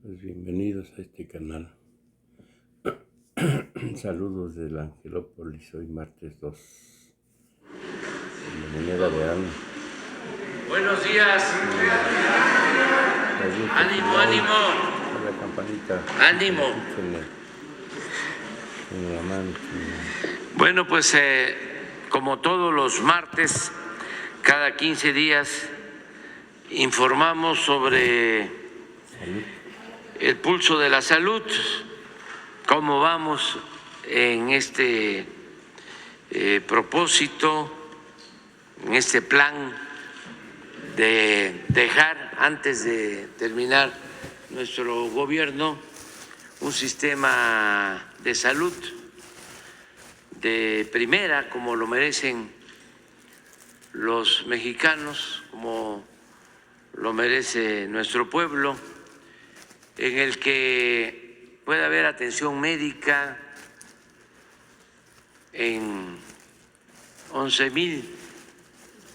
Pues bienvenidos a este canal. Saludos del Angelópolis, hoy martes 2. De manera de Ana. Buenos días. Ánimo, ánimo. A la campanita. Ánimo. En la mano. Bueno, pues como todos los martes, cada 15 días, informamos sobre el pulso de la salud, cómo vamos en este propósito, en este plan de dejar, antes de terminar nuestro gobierno, un sistema de salud de primera, como lo merecen los mexicanos, como lo merece nuestro pueblo, en el que pueda haber atención médica en 11,000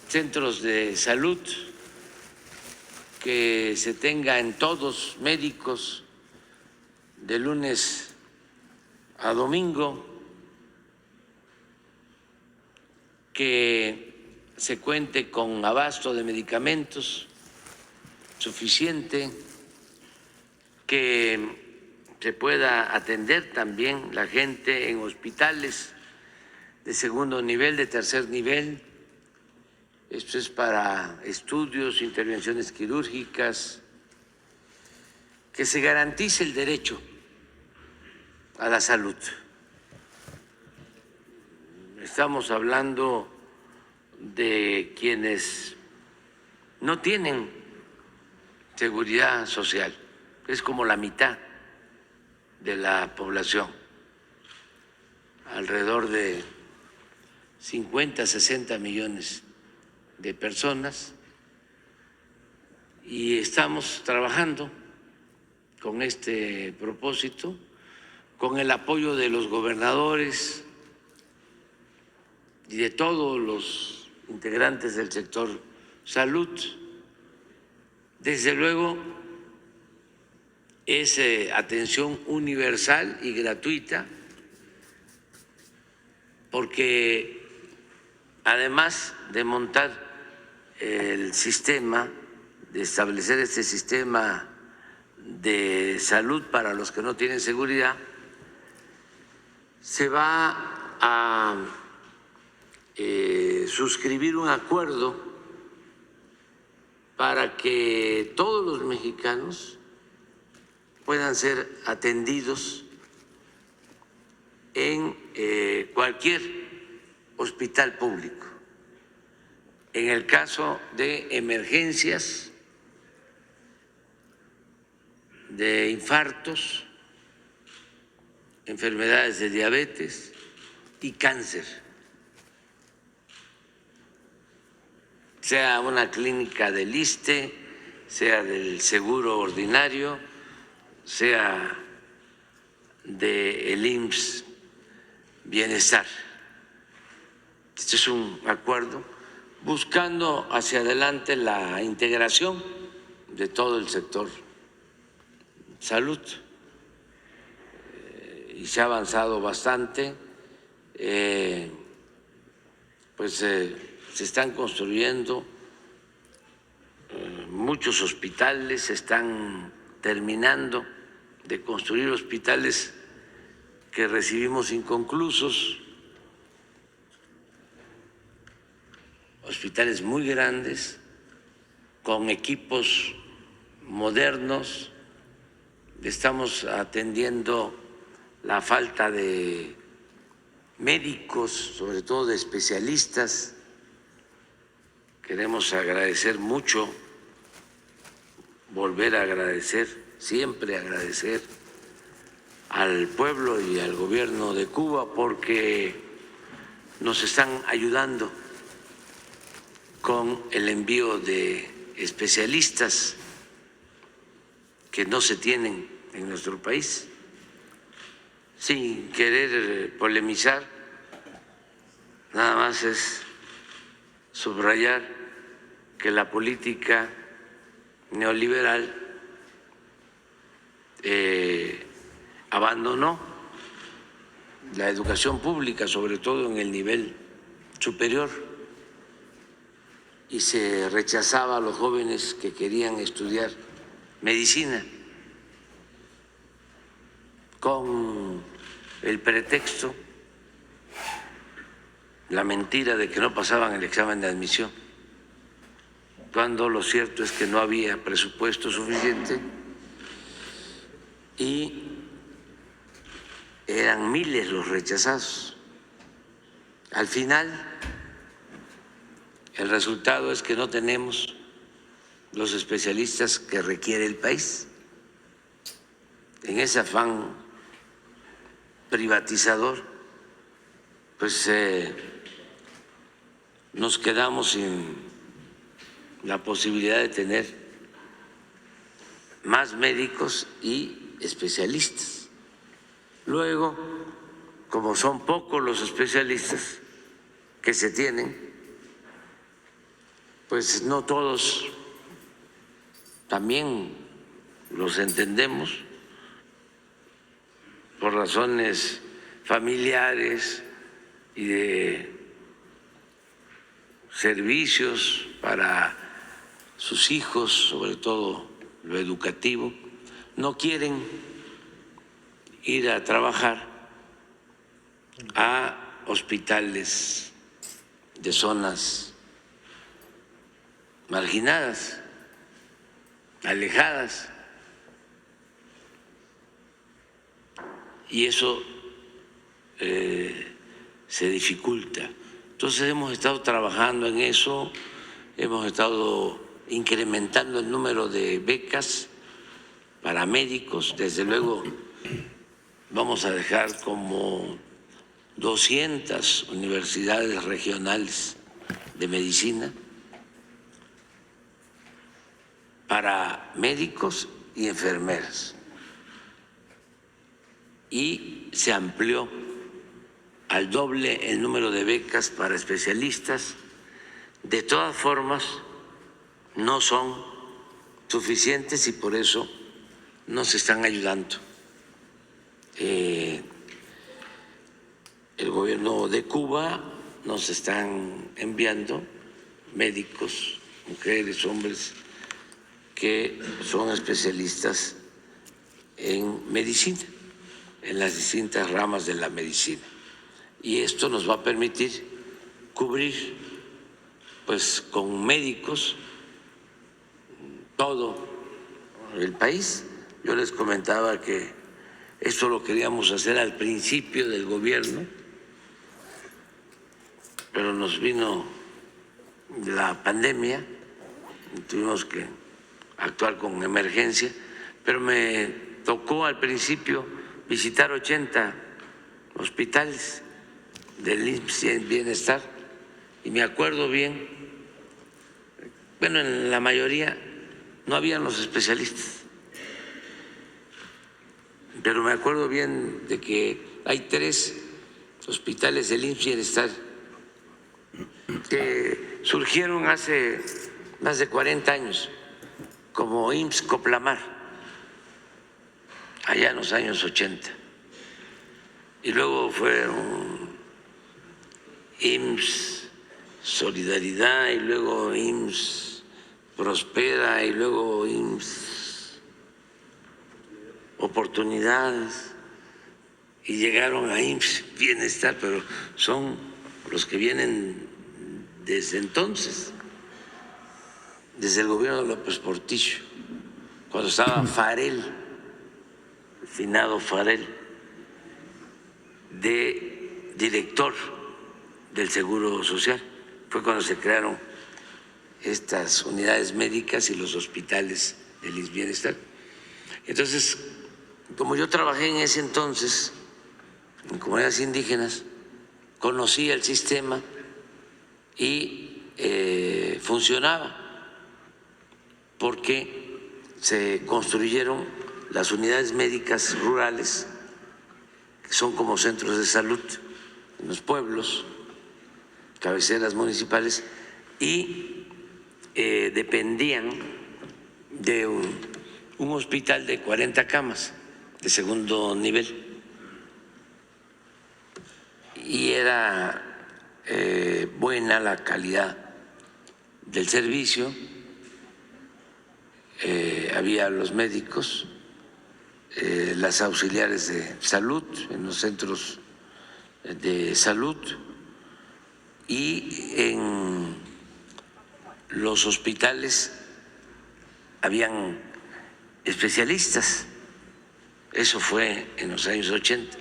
centros de salud, que se tenga en todos médicos de lunes a domingo, que se cuente con abasto de medicamentos suficiente, que se pueda atender también la gente en hospitales de segundo nivel, de tercer nivel. Esto es para estudios, intervenciones quirúrgicas, que se garantice el derecho a la salud. Estamos hablando de quienes no tienen seguridad social, es como la mitad de la población, alrededor de 50, 60 millones de personas, y estamos trabajando con este propósito, con el apoyo de los gobernadores y de todos los integrantes del sector salud. Desde luego es atención universal y gratuita, porque además de montar el sistema, de establecer este sistema de salud para los que no tienen seguridad, se va a suscribir un acuerdo para que todos los mexicanos puedan ser atendidos en cualquier hospital público. En el caso de emergencias, de infartos, enfermedades de diabetes y cáncer, sea una clínica del ISSSTE, sea del Seguro Ordinario, sea del IMSS Bienestar. Este es un acuerdo buscando hacia adelante la integración de todo el sector salud, y se ha avanzado bastante. Se están construyendo muchos hospitales, se están terminando de construir hospitales que recibimos inconclusos, hospitales muy grandes, con equipos modernos. Estamos atendiendo la falta de médicos, sobre todo de especialistas. Queremos agradecer mucho, volver a agradecer, siempre agradecer al pueblo y al gobierno de Cuba, porque nos están ayudando con el envío de especialistas que no se tienen en nuestro país. Sin querer polemizar, nada más es subrayar que la política neoliberal abandonó la educación pública, sobre todo en el nivel superior, y se rechazaba a los jóvenes que querían estudiar medicina con el pretexto, la mentira de que no pasaban el examen de admisión, cuando lo cierto es que no había presupuesto suficiente y eran miles los rechazados. Al final, el resultado es que no tenemos los especialistas que requiere el país. En ese afán privatizador, pues nos quedamos sin la posibilidad de tener más médicos y especialistas. Luego, como son pocos los especialistas que se tienen, pues no todos también los entendemos por razones familiares y de servicios para sus hijos, sobre todo lo educativo, no quieren ir a trabajar a hospitales de zonas marginadas, alejadas, y eso se dificulta. Entonces hemos estado trabajando en eso, hemos estado incrementando el número de becas para médicos. Desde luego vamos a dejar como 200 universidades regionales de medicina para médicos y enfermeras, y se amplió al doble el número de becas para especialistas. De todas formas, no son suficientes y por eso nos están ayudando. El gobierno de Cuba nos están enviando médicos, mujeres, hombres, que son especialistas en medicina, en las distintas ramas de la medicina. Y esto nos va a permitir cubrir, pues, con médicos todo el país. Yo les comentaba que esto lo queríamos hacer al principio del gobierno, pero nos vino la pandemia y tuvimos que actuar con emergencia, pero me tocó al principio visitar 80 hospitales del IMSS Bienestar y me acuerdo bien, bueno, en la mayoría no habían los especialistas, pero me acuerdo bien de que hay 3 hospitales del IMSS Bienestar que surgieron hace más de 40 años como IMSS Coplamar, allá en los años 80, y luego fueron IMSS Solidaridad, y luego IMSS Prospera, y luego IMSS Oportunidades, y llegaron a IMSS Bienestar, pero son los que vienen desde entonces, desde el gobierno de López Portillo, cuando estaba Farel, el finado Farel, de director del Seguro Social. Fue cuando se crearon estas unidades médicas y los hospitales del IMSS Bienestar. Entonces, como yo trabajé en ese entonces en comunidades indígenas, conocía el sistema y funcionaba, porque se construyeron las unidades médicas rurales, que son como centros de salud en los pueblos, cabeceras municipales, y dependían de un hospital de 40 camas de segundo nivel y era buena la calidad del servicio, había los médicos, las auxiliares de salud en los centros de salud y en los hospitales habían especialistas. Eso fue en los años 80.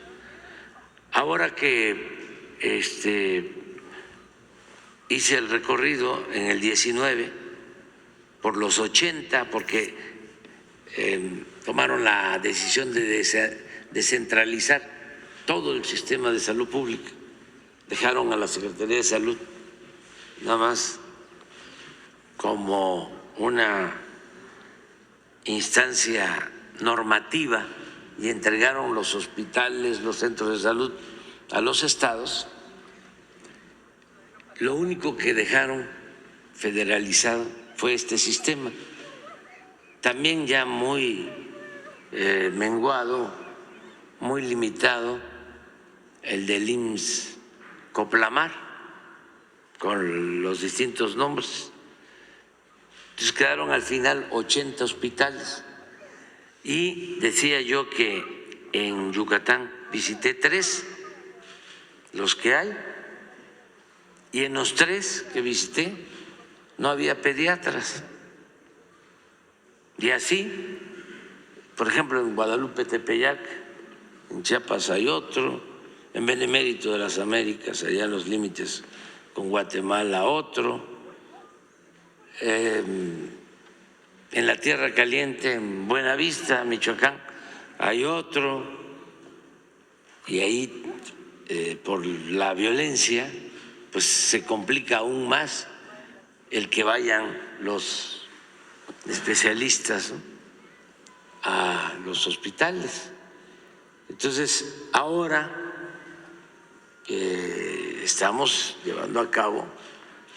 Ahora que hice el recorrido en el 19 por los 80, porque tomaron la decisión de descentralizar todo el sistema de salud pública, dejaron a la Secretaría de Salud nada más como una instancia normativa y entregaron los hospitales, los centros de salud a los estados. Lo único que dejaron federalizado fue este sistema, también ya muy menguado, muy limitado, el del IMSS Coplamar, con los distintos nombres. Entonces quedaron al final 80 hospitales. Y decía yo que en Yucatán visité 3, los que hay, y en los 3 que visité no había pediatras. Y así, por ejemplo, en Guadalupe, Tepeyac, en Chiapas hay otro, en Benemérito de las Américas, allá en los límites con Guatemala otro, en la Tierra Caliente, en Buenavista, Michoacán, hay otro, y ahí por la violencia pues se complica aún más el que vayan los especialistas, ¿no?, a los hospitales. Entonces, ahora estamos llevando a cabo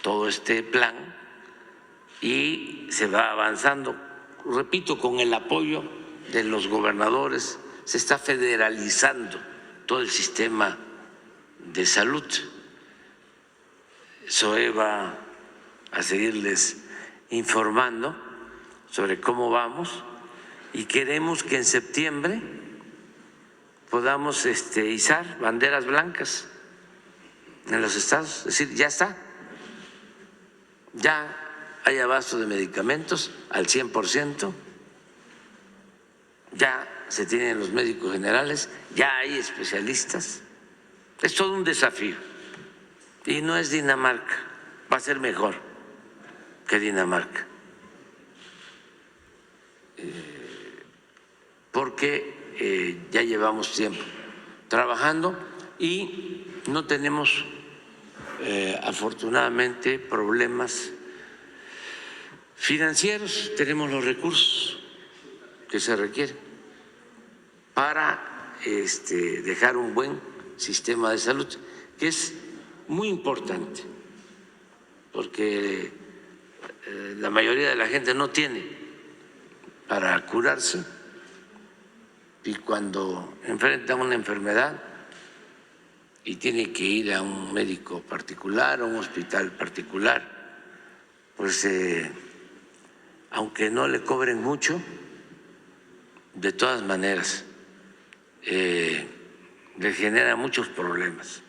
todo este plan y se va avanzando, repito, con el apoyo de los gobernadores, se está federalizando todo el sistema de salud. Zoe va a seguirles informando sobre cómo vamos y queremos que en septiembre podamos izar banderas blancas en los estados, es decir, ya está, ya hay abasto de medicamentos al 100%, ya se tienen los médicos generales, ya hay especialistas. Es todo un desafío y no es Dinamarca, va a ser mejor que Dinamarca, porque ya llevamos tiempo trabajando y no tenemos afortunadamente problemas financieros, tenemos los recursos que se requieren para dejar un buen sistema de salud, que es muy importante, porque la mayoría de la gente no tiene para curarse y cuando enfrenta una enfermedad y tiene que ir a un médico particular, a un hospital particular, pues aunque no le cobren mucho, de todas maneras le genera muchos problemas,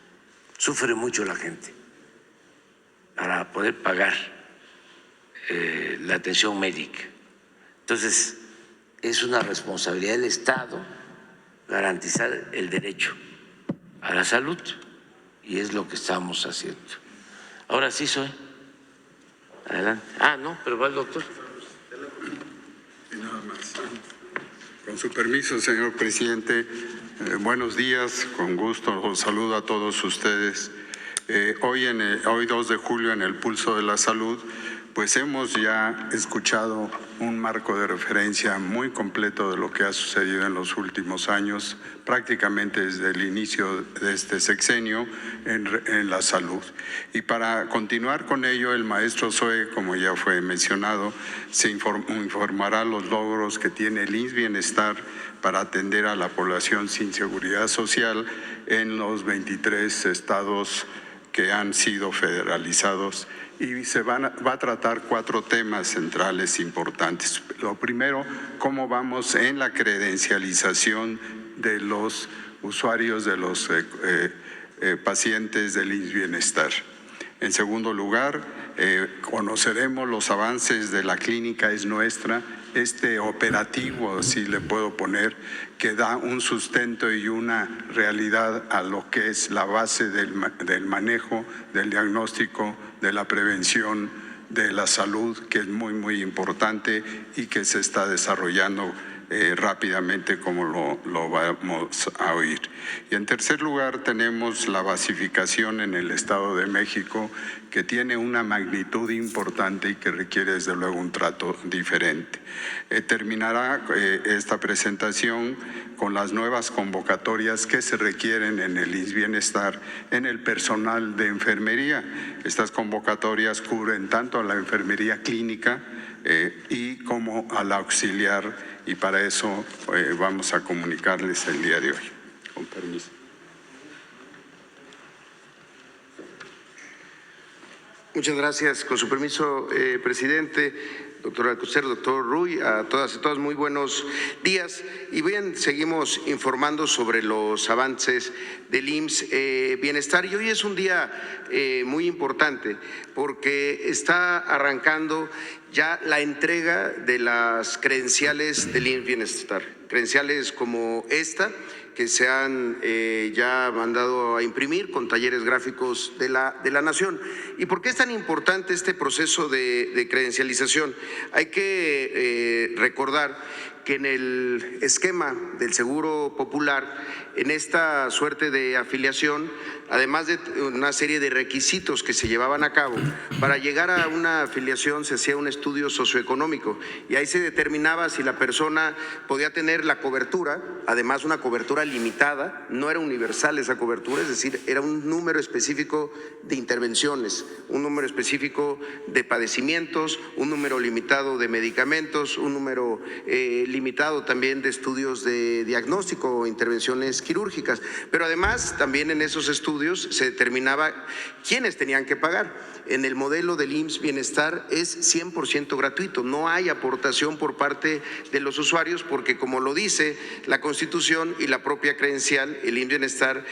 sufre mucho la gente para poder pagar la atención médica. Entonces, es una responsabilidad del Estado garantizar el derecho a la salud y es lo que estamos haciendo. Ahora sí, soy. Adelante. No, pero va el doctor. Nada más. Con su permiso, señor presidente, buenos días, con gusto, os saludo a todos ustedes. Hoy 2 de julio en el Pulso de la Salud, pues hemos ya escuchado un marco de referencia muy completo de lo que ha sucedido en los últimos años, prácticamente desde el inicio de este sexenio en la salud. Y para continuar con ello, el maestro Zoe, como ya fue mencionado, se informará los logros que tiene el IMSS Bienestar para atender a la población sin seguridad social en los 23 estados que han sido federalizados, y se va a tratar 4 temas centrales importantes. Lo primero, cómo vamos en la credencialización de los usuarios, de los pacientes del IMSS Bienestar. En segundo lugar, conoceremos los avances de la clínica Es Nuestra, este operativo, si le puedo poner, que da un sustento y una realidad a lo que es la base del manejo, del diagnóstico, de la prevención de la salud, que es muy, muy importante y que se está desarrollando rápidamente, como lo vamos a oír. Y en tercer lugar tenemos la basificación en el Estado de México, que tiene una magnitud importante y que requiere desde luego un trato diferente. Terminará esta presentación con las nuevas convocatorias que se requieren en el IMSS Bienestar en el personal de enfermería. Estas convocatorias cubren tanto a la enfermería clínica y como a la auxiliar, y para eso vamos a comunicarles el día de hoy. Con permiso. Muchas gracias. Con su permiso, presidente, doctor Alcocer, doctor Ruy, a todas y todos muy buenos días. Y bien, seguimos informando sobre los avances del IMSS Bienestar. Y hoy es un día muy importante porque está arrancando ya la entrega de las credenciales del IMSS Bienestar. Credenciales como esta, que se han ya mandado a imprimir con talleres gráficos de la Nación. ¿Y por qué es tan importante este proceso de credencialización? Hay que recordar que en el esquema del Seguro Popular, en esta suerte de afiliación, además de una serie de requisitos que se llevaban a cabo, para llegar a una afiliación se hacía un estudio socioeconómico y ahí se determinaba si la persona podía tener la cobertura, además una cobertura limitada, no era universal esa cobertura, es decir, era un número específico de intervenciones, un número específico de padecimientos, un número limitado de medicamentos, un número limitado también de estudios de diagnóstico o intervenciones quirúrgicas, pero además también en esos estudios se determinaba quiénes tenían que pagar. En el modelo del IMSS Bienestar es 100% gratuito, no hay aportación por parte de los usuarios porque, como lo dice la Constitución y la propia credencial, el IMSS Bienestar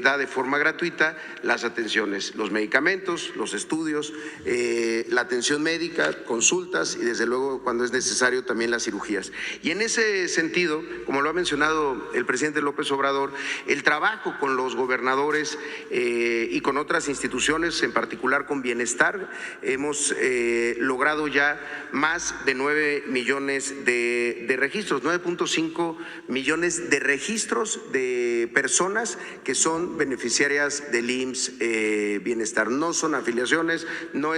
da de forma gratuita las atenciones, los medicamentos, los estudios, la atención médica, consultas y desde luego cuando es necesario también las cirugías. Y en ese sentido, como lo ha mencionado el presidente López Obrador, el trabajo con los gobernadores y con otras instituciones, en particular con Bienestar, hemos logrado ya más de 9 millones de registros, 9.5 millones de registros de personas que son beneficiarias del IMSS Bienestar. No son afiliaciones, no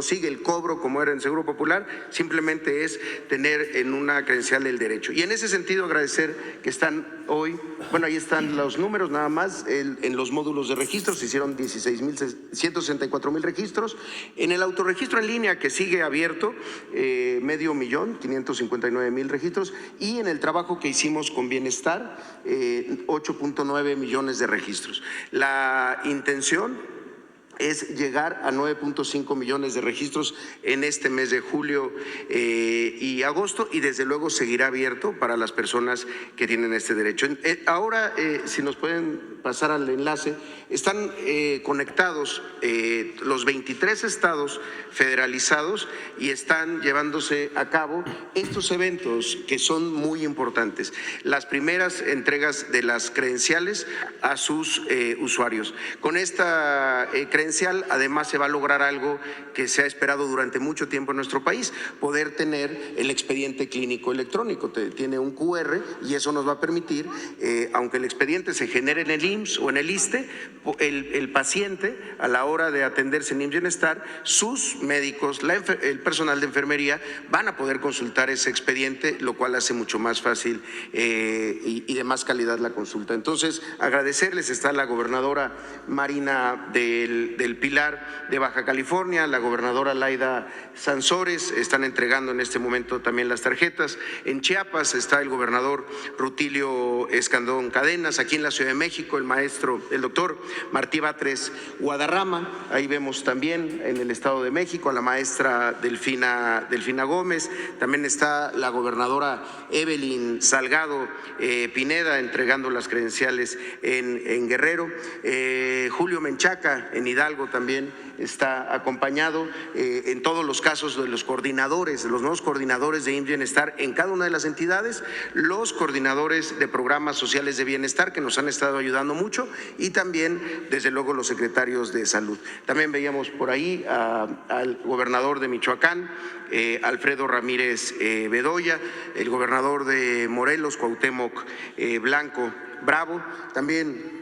sigue el cobro como era en Seguro Popular, simplemente es tener en una credencial el derecho. Y en ese sentido agradecer que están hoy, bueno, ahí están los números nada más, en los módulos de registro se hicieron 164,000 registros, en el autorregistro en línea que sigue abierto, 559,000 registros, y en el trabajo que hicimos con Bienestar, 8.9 millones de registros. La intención es llegar a 9.5 millones de registros en este mes de julio y agosto, y desde luego seguirá abierto para las personas que tienen este derecho. Ahora, si nos pueden pasar al enlace, están conectados los 23 estados federalizados y están llevándose a cabo estos eventos que son muy importantes. Las primeras entregas de las credenciales a sus usuarios. Con esta credencial credencial, además se va a lograr algo que se ha esperado durante mucho tiempo en nuestro país, poder tener el expediente clínico electrónico. Tiene un QR y eso nos va a permitir, aunque el expediente se genere en el IMSS o en el ISSSTE, el paciente a la hora de atenderse en IMSS Bienestar, sus médicos, el personal de enfermería van a poder consultar ese expediente, lo cual hace mucho más fácil y de más calidad la consulta. Entonces, agradecerles, está la gobernadora Marina del Pilar de Baja California, la gobernadora Laida Sansores, están entregando en este momento también las tarjetas. En Chiapas está el gobernador Rutilio Escandón Cadenas, aquí en la Ciudad de México el doctor Martí Batres Guadarrama, ahí vemos también en el Estado de México a la maestra Delfina Gómez, también está la gobernadora Evelyn Salgado Pineda entregando las credenciales en Guerrero, Julio Menchaca en Hidalgo también está acompañado, en todos los casos de los coordinadores, los nuevos coordinadores de IMSS Bienestar en cada una de las entidades, los coordinadores de programas sociales de bienestar que nos han estado ayudando mucho y también, desde luego, los secretarios de salud. También veíamos por ahí al gobernador de Michoacán, Alfredo Ramírez Bedoya, el gobernador de Morelos, Cuauhtémoc Blanco Bravo, también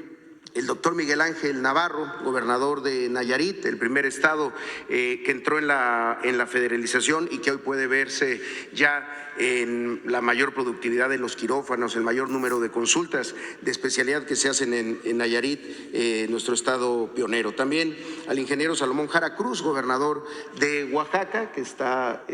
el doctor Miguel Ángel Navarro, gobernador de Nayarit, el primer estado que entró en la federalización y que hoy puede verse ya en la mayor productividad de los quirófanos, el mayor número de consultas de especialidad que se hacen en Nayarit, nuestro estado pionero. También al ingeniero Salomón Jara Cruz, gobernador de Oaxaca, que está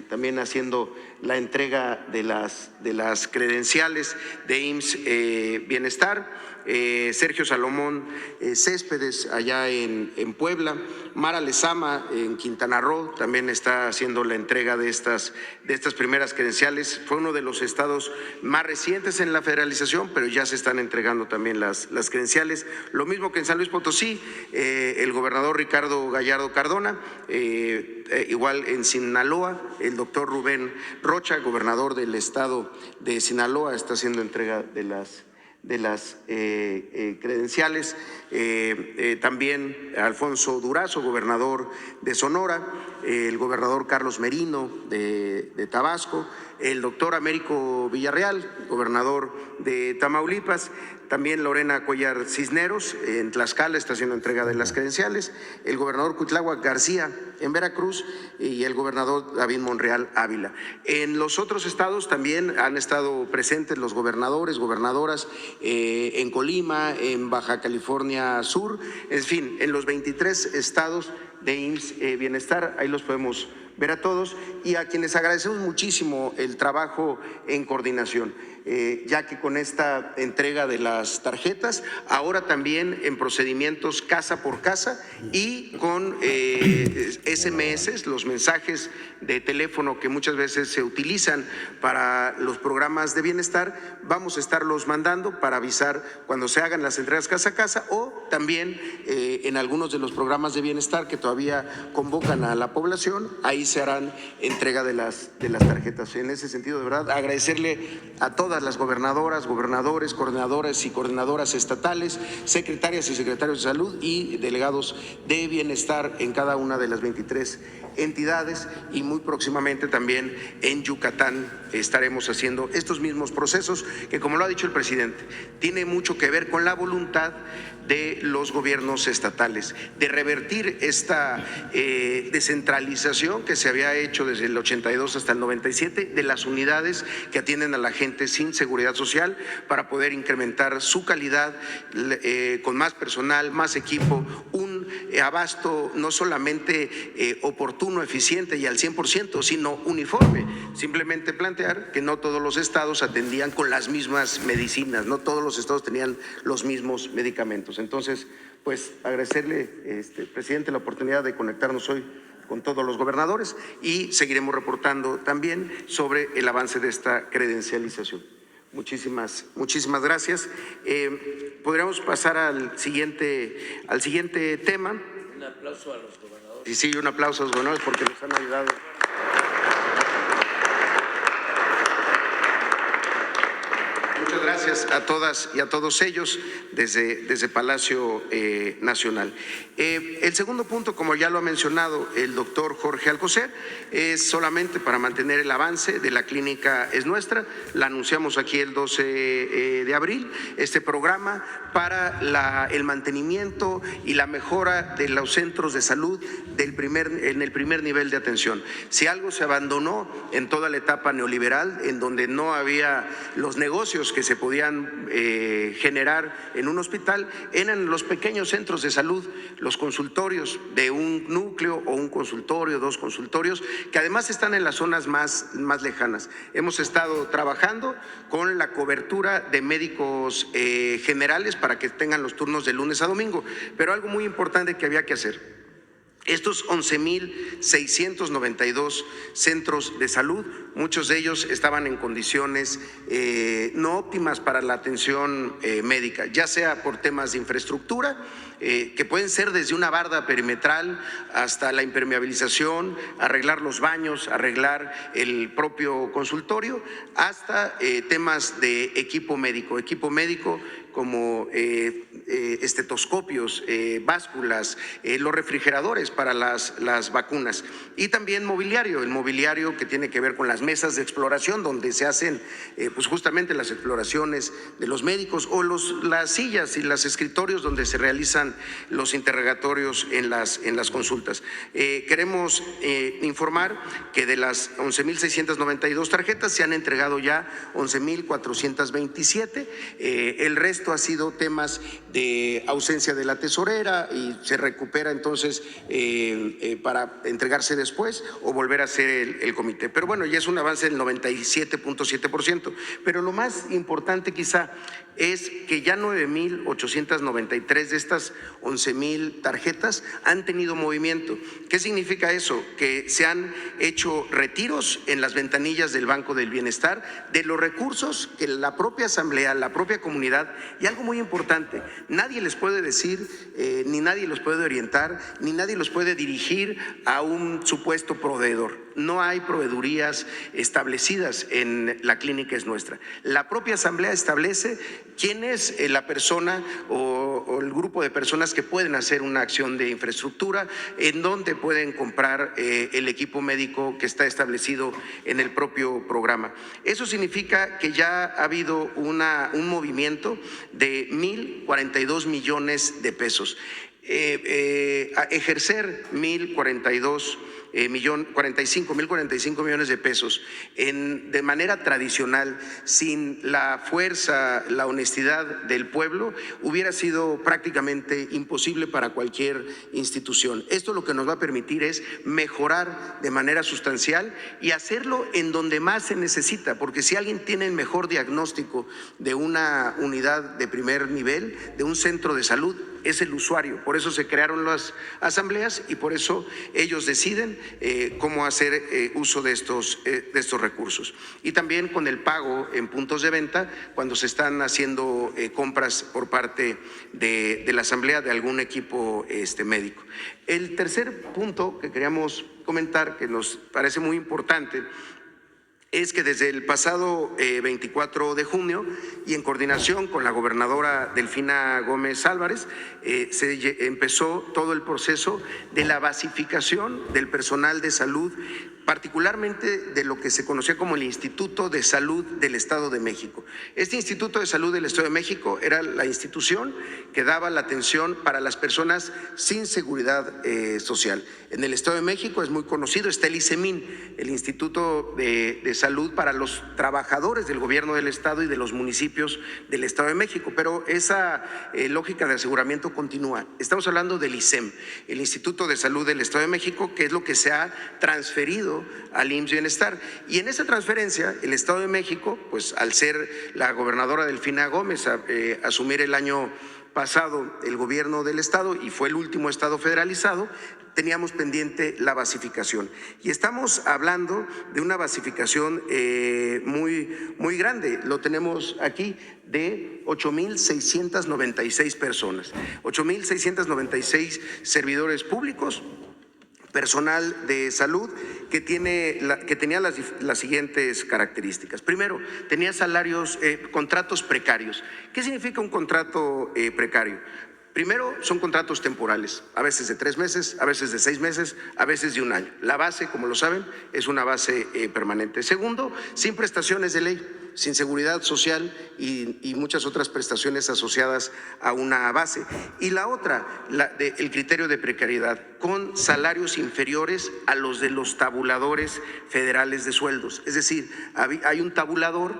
también haciendo la entrega de las credenciales de IMSS Bienestar. Sergio Salomón Céspedes allá en Puebla, Mara Lezama en Quintana Roo también está haciendo la entrega de estas primeras credenciales. Fue uno de los estados más recientes en la federalización, pero ya se están entregando también las credenciales. Lo mismo que en San Luis Potosí, el gobernador Ricardo Gallardo Cardona, igual en Sinaloa, el doctor Rubén Rocha, gobernador del estado de Sinaloa, está haciendo entrega de las credenciales, también Alfonso Durazo, gobernador de Sonora, el gobernador Carlos Merino de Tabasco, el doctor Américo Villarreal, gobernador de Tamaulipas, también Lorena Cuellar Cisneros en Tlaxcala está haciendo entrega de las credenciales, el gobernador Cuitláhuac García en Veracruz y el gobernador David Monreal Ávila. En los otros estados también han estado presentes los gobernadores, gobernadoras en Colima, en Baja California Sur, en fin, en los 23 estados de IMSS Bienestar, ahí los podemos ver a todos y a quienes agradecemos muchísimo el trabajo en coordinación. Ya que con esta entrega de las tarjetas, ahora también en procedimientos casa por casa y con SMS, los mensajes de teléfono que muchas veces se utilizan para los programas de bienestar, vamos a estarlos mandando para avisar cuando se hagan las entregas casa a casa o también en algunos de los programas de bienestar que todavía convocan a la población, ahí se harán entrega de las tarjetas. En ese sentido, de verdad, agradecerle a todas las gobernadoras, gobernadores, coordinadoras y coordinadoras estatales, secretarias y secretarios de salud y delegados de bienestar en cada una de las 23 entidades y muy próximamente también en Yucatán estaremos haciendo estos mismos procesos que, como lo ha dicho el presidente, tiene mucho que ver con la voluntad de los gobiernos estatales de revertir esta descentralización que se había hecho desde el 82 hasta el 97 de las unidades que atienden a la gente sin seguridad social para poder incrementar su calidad con más personal, más equipo, un abasto no solamente oportuno, eficiente y al 100%, sino uniforme. Simplemente plantear que no todos los estados atendían con las mismas medicinas, no todos los estados tenían los mismos medicamentos. Entonces, pues agradecerle, presidente, la oportunidad de conectarnos hoy con todos los gobernadores y seguiremos reportando también sobre el avance de esta credencialización. Muchísimas gracias. Podríamos pasar al siguiente tema. Un aplauso a los gobernadores. Sí, un aplauso a los gobernadores porque nos han ayudado. Muchas gracias. gracias a todas y a todos ellos desde Palacio Nacional. El segundo punto, como ya lo ha mencionado el doctor Jorge Alcocer, es solamente para mantener el avance de la clínica Es Nuestra. La anunciamos aquí el 12 de abril, este programa para el mantenimiento y la mejora de los centros de salud en el primer nivel de atención. Si algo se abandonó en toda la etapa neoliberal, en donde no había los negocios que se podían generar en un hospital, eran los pequeños centros de salud, los consultorios de un núcleo o un consultorio, 2 consultorios, que además están en las zonas más lejanas. Hemos estado trabajando con la cobertura de médicos generales para que tengan los turnos de lunes a domingo, pero algo muy importante que había que hacer. Estos 11,692 centros de salud, muchos de ellos estaban en condiciones no óptimas para la atención médica, ya sea por temas de infraestructura, que pueden ser desde una barda perimetral hasta la impermeabilización, arreglar los baños, arreglar el propio consultorio, hasta temas de equipo médico como estetoscopios, básculas, los refrigeradores para las vacunas, y también el mobiliario que tiene que ver con las mesas de exploración donde se hacen pues justamente las exploraciones de los médicos, o las sillas y los escritorios donde se realizan los interrogatorios en las consultas. Queremos informar que de las 11,692 tarjetas se han entregado ya 11,427, el resto ha sido temas de ausencia de la tesorera y se recupera entonces para entregarse después o volver a hacer el comité. Pero bueno, ya es un avance del 97.7%. Pero lo más importante quizá es que ya 9,893 de estas 11,000 tarjetas han tenido movimiento. ¿Qué significa eso? Que se han hecho retiros en las ventanillas del Banco del Bienestar de los recursos que la propia asamblea, la propia comunidad, y algo muy importante, nadie les puede decir, ni nadie los puede orientar, ni nadie los puede dirigir a un supuesto proveedor. No hay proveedurías establecidas en la clínica Es Nuestra. La propia asamblea establece quién es la persona o el grupo de personas que pueden hacer una acción de infraestructura, en dónde pueden comprar el equipo médico que está establecido en el propio programa. Eso significa que ya ha habido un movimiento de 1,042 millones de pesos. Ejercer 1,045 millones de pesos de manera tradicional, sin la fuerza, la honestidad del pueblo, hubiera sido prácticamente imposible para cualquier institución. Esto lo que nos va a permitir es mejorar de manera sustancial y hacerlo en donde más se necesita, porque si alguien tiene el mejor diagnóstico de una unidad de primer nivel, de un centro de salud, es el usuario. Por eso se crearon las asambleas y por eso ellos deciden cómo hacer uso de estos recursos. Y también con el pago en puntos de venta cuando se están haciendo compras por parte de la asamblea de algún equipo médico. El tercer punto que queríamos comentar, que nos parece muy importante, es que desde el pasado 24 de junio y en coordinación con la gobernadora Delfina Gómez Álvarez, se empezó todo el proceso de la basificación del personal de salud, particularmente de lo que se conocía como el Instituto de Salud del Estado de México. Este Instituto de Salud del Estado de México era la institución que daba la atención para las personas sin seguridad social. En el Estado de México es muy conocido, está el ICEMIN, el Instituto de Salud para los trabajadores del gobierno del Estado y de los municipios del Estado de México, pero esa lógica de aseguramiento continúa. Estamos hablando del ICEM, el Instituto de Salud del Estado de México, que es lo que se ha transferido al IMSS Bienestar. Y en esa transferencia, el Estado de México, pues al ser la gobernadora Delfina Gómez, asumir el año pasado el gobierno del Estado y fue el último Estado federalizado, teníamos pendiente la basificación. Y estamos hablando de una basificación muy grande, lo tenemos aquí, de 8,696 personas, 8,696 servidores públicos, personal de salud que tenía las siguientes características. Primero, tenía contratos precarios. ¿Qué significa un contrato precario? Primero, son contratos temporales, a veces de 3 meses, a veces de 6 meses, a veces de 1 año. La base, como lo saben, es una base permanente. Segundo, sin prestaciones de ley, sin seguridad social y muchas otras prestaciones asociadas a una base. Y la otra, el criterio de precariedad, con salarios inferiores a los de los tabuladores federales de sueldos. Es decir, hay un tabulador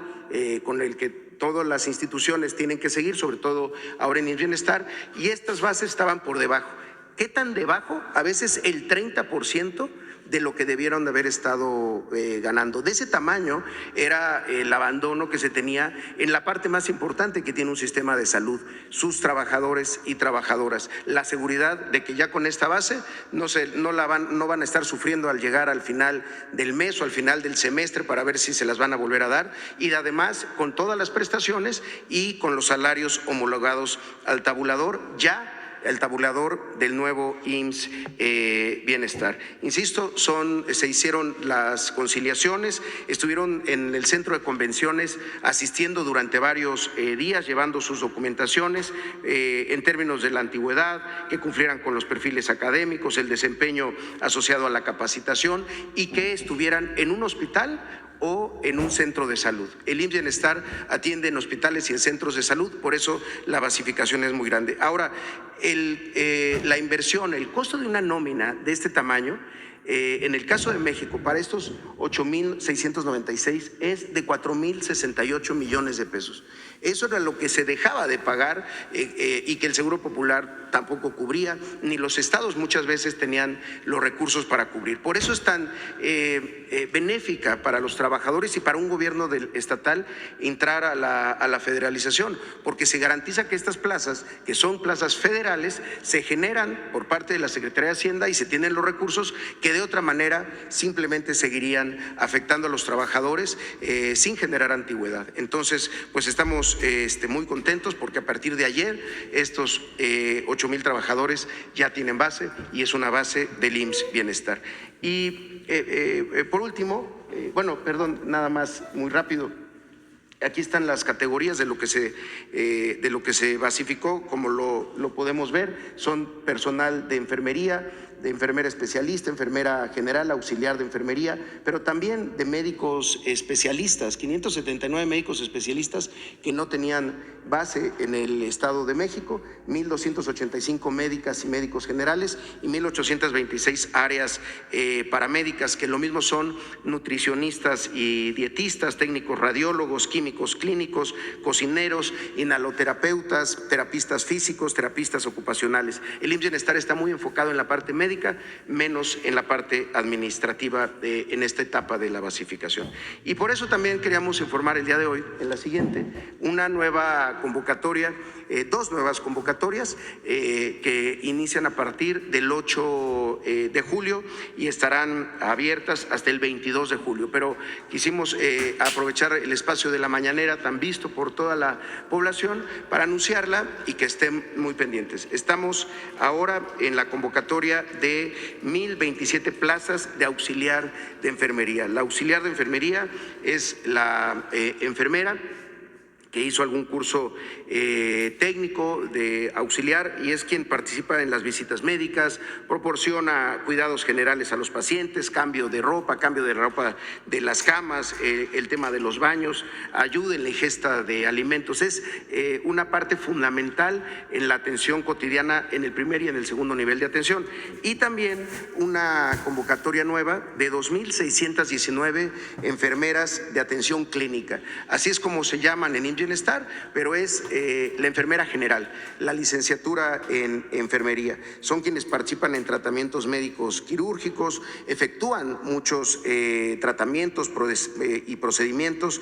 con el que todas las instituciones tienen que seguir, sobre todo ahora en el bienestar, y estas bases estaban por debajo. ¿Qué tan debajo? A veces el 30% de lo que debieron de haber estado ganando. De ese tamaño era el abandono que se tenía en la parte más importante que tiene un sistema de salud, sus trabajadores y trabajadoras. La seguridad de que ya con esta base no van a estar sufriendo al llegar al final del mes o al final del semestre para ver si se las van a volver a dar, y además con todas las prestaciones y con los salarios homologados al tabulador, ya el tabulador del nuevo IMSS Bienestar. Insisto, se hicieron las conciliaciones, estuvieron en el centro de convenciones asistiendo durante varios días, llevando sus documentaciones en términos de la antigüedad, que cumplieran con los perfiles académicos, el desempeño asociado a la capacitación y que estuvieran en un hospital o en un centro de salud. El IMSS Bienestar atiende en hospitales y en centros de salud, por eso la basificación es muy grande. Ahora, la inversión, el costo de una nómina de este tamaño, en el caso de México, para estos 8,696 es de 4,068 millones de pesos. Eso era lo que se dejaba de pagar y que el Seguro Popular tampoco cubría, ni los estados muchas veces tenían los recursos para cubrir. Por eso es tan benéfica para los trabajadores y para un gobierno estatal entrar a la federalización, porque se garantiza que estas plazas, que son plazas federales, se generan por parte de la Secretaría de Hacienda y se tienen los recursos que de otra manera simplemente seguirían afectando a los trabajadores sin generar antigüedad. Entonces, pues estamos muy contentos porque a partir de ayer estos 8,000 trabajadores ya tienen base y es una base del IMSS Bienestar. Y por último, nada más muy rápido. Aquí están las categorías de lo que se basificó, como lo podemos ver. Son personal de enfermería, de enfermera especialista, enfermera general, auxiliar de enfermería, pero también de médicos especialistas, 579 médicos especialistas que no tenían base en el Estado de México, 1,285 médicas y médicos generales y 1,826 áreas paramédicas, que lo mismo son nutricionistas y dietistas, técnicos radiólogos, químicos clínicos, cocineros, inhaloterapeutas, terapistas físicos, terapistas ocupacionales. El IMSS Bienestar está muy enfocado en la parte médica, menos en la parte administrativa en esta etapa de la basificación. Y por eso también queríamos informar el día de hoy, en la siguiente, una nueva convocatoria, 2 nuevas convocatorias que inician a partir del 8 de julio y estarán abiertas hasta el 22 de julio. Pero quisimos aprovechar el espacio de la mañanera tan visto por toda la población para anunciarla y que estén muy pendientes. Estamos ahora en la convocatoria de 1,027 plazas de auxiliar de enfermería. La auxiliar de enfermería es la enfermera que hizo algún curso técnico de auxiliar y es quien participa en las visitas médicas, proporciona cuidados generales a los pacientes, cambio de ropa de las camas, el tema de los baños, ayuda en la ingesta de alimentos. Es una parte fundamental en la atención cotidiana en el primer y en el segundo nivel de atención. Y también una convocatoria nueva de 2,619 enfermeras de atención clínica. Así es como se llaman en IMSS Bienestar, pero es la enfermera general, la licenciatura en enfermería. Son quienes participan en tratamientos médicos quirúrgicos, efectúan muchos tratamientos y procedimientos,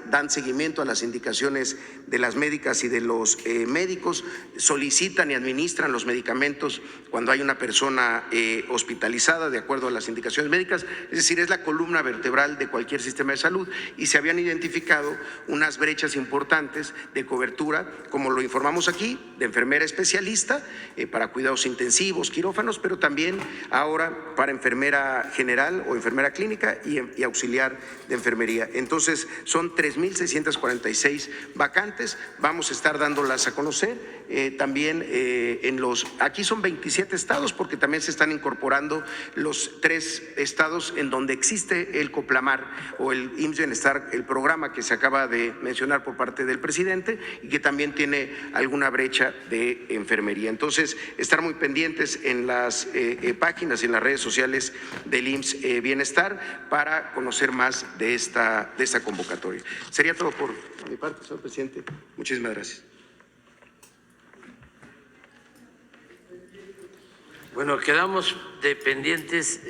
dan seguimiento a las indicaciones de las médicas y de los médicos, solicitan y administran los medicamentos cuando hay una persona hospitalizada de acuerdo a las indicaciones médicas, es decir, es la columna vertebral de cualquier sistema de salud y se habían identificado una unas brechas importantes de cobertura, como lo informamos aquí, de enfermera especialista para cuidados intensivos, quirófanos, pero también ahora para enfermera general o enfermera clínica y auxiliar de enfermería. Entonces, son 3,646 vacantes, vamos a estar dándolas a conocer. También aquí son 27 estados, porque también se están incorporando los 3 estados en donde existe el Coplamar o el IMSS Bienestar, el programa que se acaba de mencionar por parte del presidente y que también tiene alguna brecha de enfermería. Entonces, estar muy pendientes en las páginas y en las redes sociales del IMSS Bienestar para conocer más de esta convocatoria. Sería todo por mi parte, señor presidente. Muchísimas gracias. Bueno, quedamos dependientes.